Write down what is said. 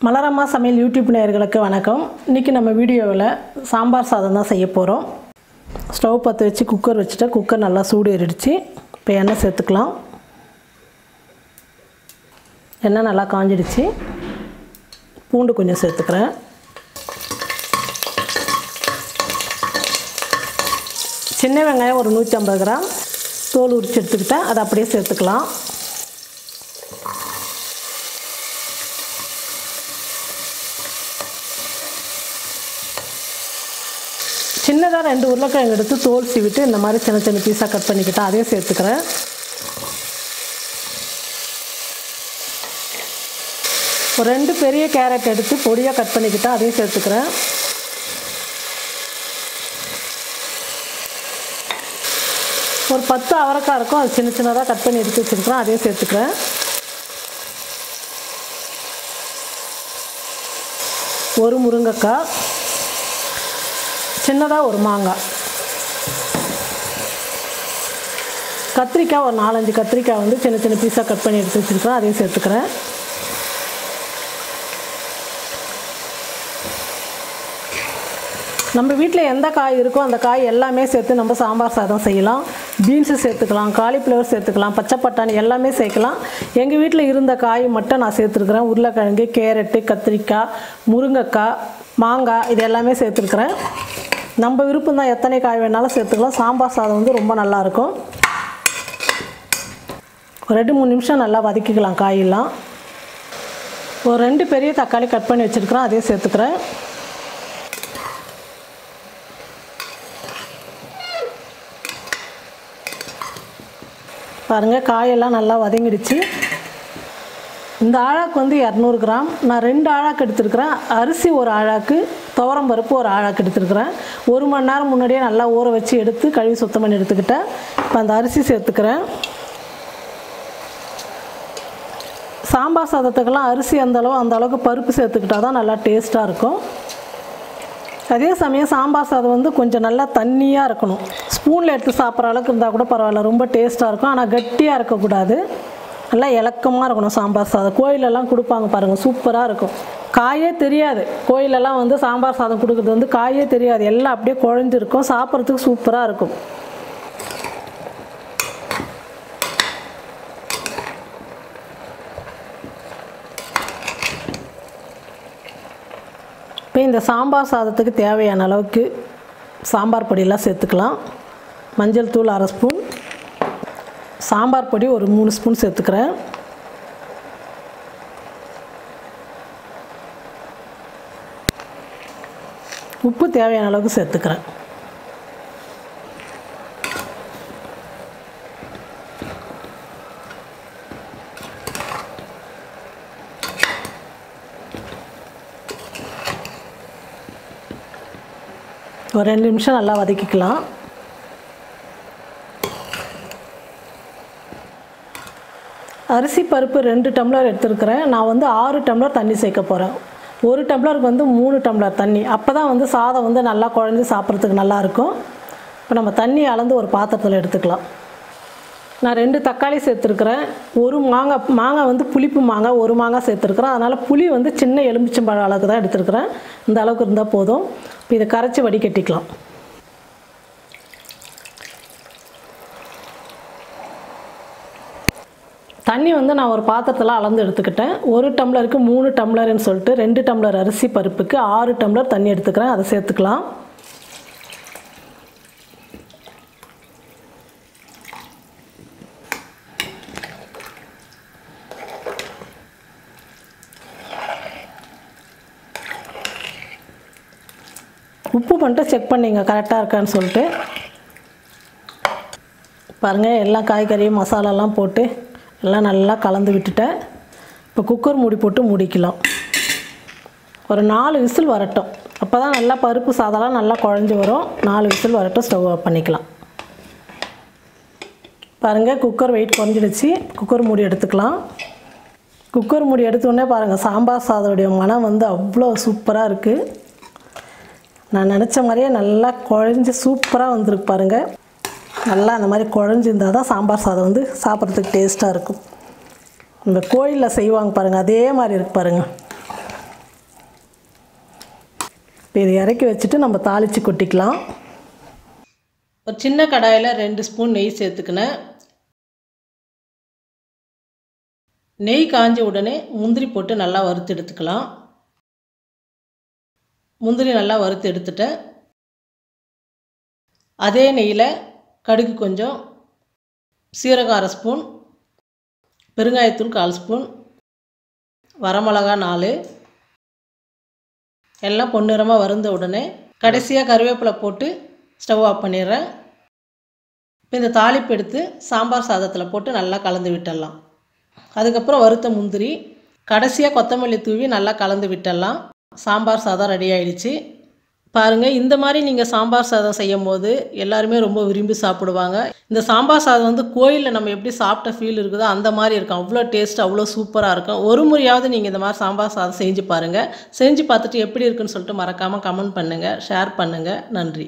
மலர் அம்மா சமையல் யூடியூப் நேயர்களுக்கு வணக்கம். இன்றைக்கி நம்ம வீடியோவில் சாம்பார் சாதம் தான் செய்ய போகிறோம். ஸ்டவ் பற்ற வச்சு குக்கர் வச்சுட்டு குக்கர் நல்லா சூடு ஏறிடுச்சு. இப்போ எண்ணெய் சேர்த்துக்கலாம். எண்ணெய் நல்லா காஞ்சிடுச்சு. பூண்டு கொஞ்சம் சேர்த்துக்கிறேன். சின்ன வெங்காயம் ஒரு 150 கிராம் தோல் உரித்து எடுத்துக்கிட்டேன். அதை அப்படியே சேர்த்துக்கலாம். சின்னதாக 2 உருளைக்கிழங்கு எடுத்து தோல் சீவிட்டு இந்த மாதிரி சின்ன சின்ன பீஸாக கட் பண்ணிக்கிட்டேன். அதையும் சேர்த்துக்கிறேன். ஒரு 2 பெரிய கேரட் எடுத்து பொடியாக கட் பண்ணிக்கிட்டேன். அதையும் சேர்த்துக்கிறேன். ஒரு 10 அவரைக்காய் இருக்கும், அது சின்ன சின்னதாக கட் பண்ணி எடுத்து வச்சுருக்கிறேன். அதையும் சேர்த்துக்கிறேன். ஒரு முருங்கைக்காய், சின்னதாக ஒரு மாங்காய், கத்திரிக்காய் ஒரு 4-5 கத்திரிக்காய் வந்து சின்ன சின்ன பீஸாக கட் பண்ணி எடுத்து வச்சுருக்கிறேன். அதையும் சேர்த்துக்கிறேன். நம்ம வீட்டில் எந்த காய் இருக்கோ அந்த காய் எல்லாமே சேர்த்து நம்ம சாம்பார் சாதம் செய்யலாம். பீன்ஸு சேர்த்துக்கலாம், காலிஃப்ளவர் சேர்த்துக்கலாம், பச்சை பட்டாணி எல்லாமே சேர்க்கலாம். எங்கள் வீட்டில் இருந்த காய் மட்டும் நான் சேர்த்துருக்குறேன். உருளைக்கிழங்கு, கேரட்டு, கத்திரிக்காய், முருங்கைக்காய், மாங்காய் இது எல்லாமே சேர்த்துருக்குறேன். நம்ம விருப்பம் தான், எத்தனை காய் வேணாலும் சேர்த்துக்கலாம். சாம்பார் சாதம் வந்து ரொம்ப நல்லாயிருக்கும். ஒரு 2-3 நிமிஷம் நல்லா வதக்கிக்கலாம் காயெல்லாம். ஒரு 2 பெரிய தக்காளி கட் பண்ணி வச்சுருக்கிறேன். அதையும் சேர்த்துக்கிறேன். பாருங்கள், காயெல்லாம் நல்லா வதங்கிடுச்சு. இந்த ஆழாக்கு வந்து 200 கிராம், நான் 2 ஆழாக்கு எடுத்துருக்கிறேன். அரிசி ஒரு ஆழாக்கு, துவரம் பருப்பு ஒரு ஆழாக்கு எடுத்துருக்கிறேன். 1 மணி நேரம் முன்னாடியே நல்லா ஊற வச்சு எடுத்து கழுவி சுத்தம் பண்ணி எடுத்துக்கிட்டேன். இப்போ அந்த அரிசி சேர்த்துக்கிறேன். சாம்பார் சாதத்துக்கெல்லாம் அரிசி அந்த அளவுக்கு பருப்பு சேர்த்துக்கிட்டால் தான் நல்லா டேஸ்ட்டாக இருக்கும். அதே சமயம் சாம்பார் சாதம் வந்து கொஞ்சம் நல்லா தண்ணியாக இருக்கணும். ஸ்பூனில் எடுத்து சாப்பிட்ற அளவுக்கு இருந்தால் கூட பரவாயில்ல, ரொம்ப டேஸ்ட்டாக இருக்கும். ஆனால் கட்டியாக இருக்கக்கூடாது, நல்லா இலக்கமாக இருக்கணும் சாம்பார் சாதம். கோயிலெல்லாம் கொடுப்பாங்க பாருங்கள், சூப்பராக இருக்கும். காயே தெரியாது. கோயிலெல்லாம் வந்து சாம்பார் சாதம் கொடுக்குறது வந்து காயே தெரியாது, எல்லாம் அப்படியே குழஞ்சிருக்கும். சாப்பிட்றதுக்கு சூப்பராக இருக்கும். இப்போ இந்த சாம்பார் சாதத்துக்கு தேவையான அளவுக்கு சாம்பார் பொடியெல்லாம் சேர்த்துக்கலாம். மஞ்சள் தூள் 1/2 ஸ்பூன், சாம்பார் பொடி ஒரு 3 ஸ்பூன் சேர்த்துக்கிறேன். உப்பு தேவையான அளவுக்கு சேர்த்துக்கிறேன். ஒரு 2 நிமிஷம் நல்லா வதக்கிக்கலாம். அரிசி பருப்பு 2 டம்ளர் எடுத்துருக்கிறேன். நான் வந்து 6 டம்ளர் தண்ணி சேர்க்க போகிறேன். 1 டம்ளருக்கு வந்து 3 டம்ளர் தண்ணி. அப்போ தான் வந்து சாதம் வந்து நல்லா குழஞ்சி சாப்பிட்றதுக்கு நல்லாயிருக்கும். இப்போ நம்ம தண்ணி அளந்து ஒரு பாத்திரத்தில் எடுத்துக்கலாம். நான் 2 தக்காளி சேர்த்துருக்குறேன். ஒரு மாங்காய் வந்து புளிப்பு மாங்காய், ஒரு மாங்காய் சேர்த்துருக்குறேன். அதனால் புளி வந்து சின்ன எலுமிச்சம்பழம் அளவுக்கு தான் எடுத்துருக்குறேன். இந்த அளவுக்கு இருந்தால் போதும். இப்போ இதை கரைச்சி வடிகட்டிக்கலாம். தண்ணி வந்து நான் ஒரு பாத்திரத்தில் அளந்து எடுத்துக்கிட்டேன். 1 டம்ளருக்கு 3 டம்ளர்னு சொல்லிட்டு 2 டம்ளர் அரிசி பருப்புக்கு 6 டம்ளர் தண்ணி எடுத்துக்கிறேன். அதை சேர்த்துக்கலாம். உப்பு மட்டும் செக் பண்ணிங்க கரெக்டாக இருக்கான்னு சொல்லிட்டு. பாருங்கள், எல்லா காய்கறியும் மசாலாலாம் போட்டு எல்லாம் நல்லா கலந்து விட்டுட்டேன். இப்போ குக்கர் மூடி போட்டு மூடிக்கலாம். ஒரு 4 விசில் வரட்டும். அப்போ தான் நல்லா பருப்பு சாதம்லாம் நல்லா குழஞ்சி வரும். 4 விசில் வரட்டும், ஸ்டவ் ஆஃப் பண்ணிக்கலாம். பாருங்கள், குக்கர் வெயிட் குறைஞ்சிடுச்சு. குக்கர் மூடி எடுத்துக்கலாம். குக்கர் மூடி எடுத்தோடனே பாருங்கள், சாம்பார் சாதோடைய மனம் வந்து அவ்வளோ சூப்பராக இருக்குது. நான் நினச்ச மாதிரியே நல்லா குழஞ்சி சூப்பராக வந்துருக்கு பாருங்கள். நல்லா அந்த மாதிரி குழஞ்சிருந்தால் தான் சாம்பார் சாதம் வந்து சாப்பிட்றதுக்கு டேஸ்ட்டாக இருக்கும். இந்த கோயிலில் செய்வாங்க பாருங்கள், அதே மாதிரி இருக்கு பாருங்கள். இப்போ இதை இறக்கி வச்சுட்டு நம்ம தாளித்து கொட்டிக்கலாம். ஒரு சின்ன கடாயில் 2 ஸ்பூன் நெய் சேர்த்துக்கினேன். நெய் காஞ்ச உடனே முந்திரி போட்டு நல்லா வறுத்து எடுத்துக்கலாம். முந்திரி நல்லா வறுத்து எடுத்துட்டேன். அதே நெய்யில் கடுகு கொஞ்சம், சீரகம் 1/2 ஸ்பூன், பெருங்காயத்தூள் 1/4 ஸ்பூன், வரமிளகா 4, எல்லாம் பொன்னிறமாக வறுந்த உடனே கடைசியாக கருவேப்பிலை போட்டு ஸ்டவ் ஆஃப் பண்ணிடுறேன். இப்போ இந்த தாளிப்பு எடுத்து சாம்பார் சாதத்தில் போட்டு நல்லா கலந்து விட்டுடலாம். அதுக்கப்புறம் வறுத்த முந்திரி, கடைசியாக கொத்தமல்லி தூவி நல்லா கலந்து விட்டுடலாம். சாம்பார் சாதம் ரெடி ஆகிடுச்சு. பாருங்கள், இந்த மாதிரி நீங்கள் சாம்பார் சாதம் செய்யும் போது எல்லாருமே ரொம்ப விரும்பி சாப்பிடுவாங்க. இந்த சாம்பார் சாதம் வந்து கோயிலில் நம்ம எப்படி சாப்பிட்ட ஃபீல் இருக்குதோ அந்த மாதிரி இருக்கும். அவ்வளோ டேஸ்ட், அவ்வளோ சூப்பராக இருக்கும். ஒரு முறையாவது நீங்கள் இந்த மாதிரி சாம்பார் சாதம் செஞ்சு பாருங்கள். செஞ்சு பார்த்துட்டு எப்படி இருக்குன்னு சொல்லிட்டு மறக்காமல் கமெண்ட் பண்ணுங்கள், ஷேர் பண்ணுங்கள். நன்றி.